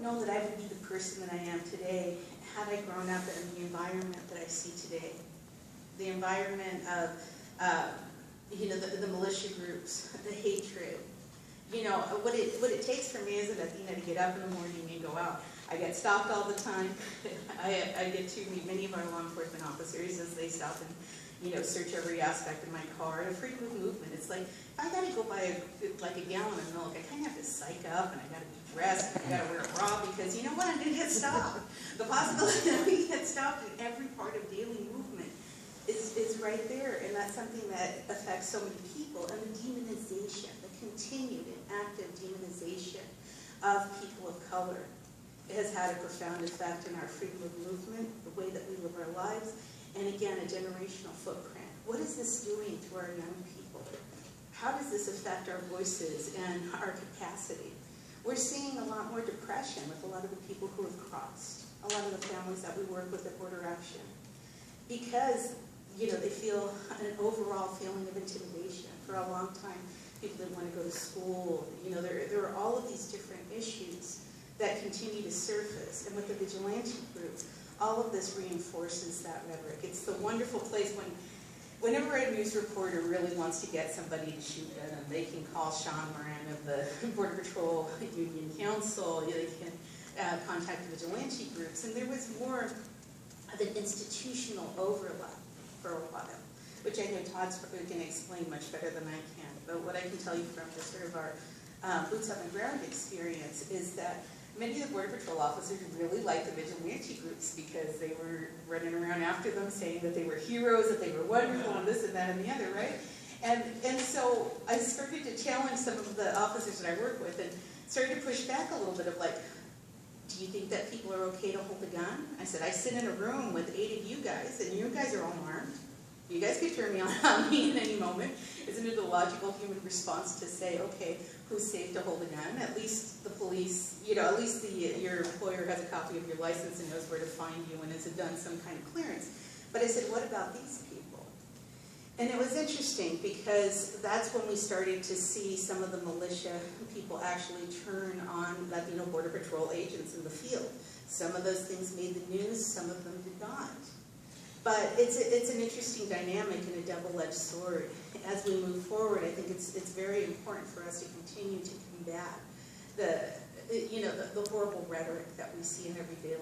know that I would be the person that I am today had I grown up in the environment that I see today. The environment of, the militia groups, the hatred. What it takes for me is that, to get up in the morning and go out. I get stopped all the time. I get to meet many of our law enforcement officers as they stop and, search every aspect of my car. A frequent movement. It's like, if I got to go buy a gallon of milk, I kind of have to psych up and I got to be dressed and I got to wear a bra because you know what? I'm going to get stopped. The possibility that we get stopped in every part of daily movement is right there, and that's something that affects so many people. And the demonization, the continued and active demonization of people of color has had a profound effect in our freedom of movement, the way that we live our lives, and again, a generational footprint. What is this doing to our young people? How does this affect our voices and our capacity? We're seeing a lot more depression with a lot of the people who have crossed, a lot of the families that we work with at Border Action, because they feel an overall feeling of intimidation. For a long time, people didn't want to go to school. There are all of these different issues that continue to surface. And with the vigilante group, all of this reinforces that rhetoric. It's the wonderful place whenever a news reporter really wants to get somebody to shoot at them, they can call Sean Moran of the Border Patrol Union Council. They can contact the vigilante groups. And there was more of an institutional overlap for a while, which I know Todd's probably going to explain much better than I can. But what I can tell you from just sort of our boots on the ground experience is that many of the Border Patrol officers really liked the vigilante groups because they were running around after them saying that they were heroes, that they were wonderful, and this and that and the other, right? And so I started to challenge some of the officers that I work with and started to push back a little bit of like, do you think that people are okay to hold a gun? I said, I sit in a room with 8 of you guys, and you guys are all armed. You guys could turn me on me in any moment. Isn't it a logical human response to say, okay, who's safe to hold a gun? At least the police, at least your employer has a copy of your license and knows where to find you and has done some kind of clearance. But I said, what about these people? And it was interesting because that's when we started to see some of the militia people actually turn on Latino Border Patrol agents in the field. Some of those things made the news, some of them did not. But it's an interesting dynamic and a double-edged sword. As we move forward, I think it's very important for us to continue to combat the horrible rhetoric that we see in everyday life.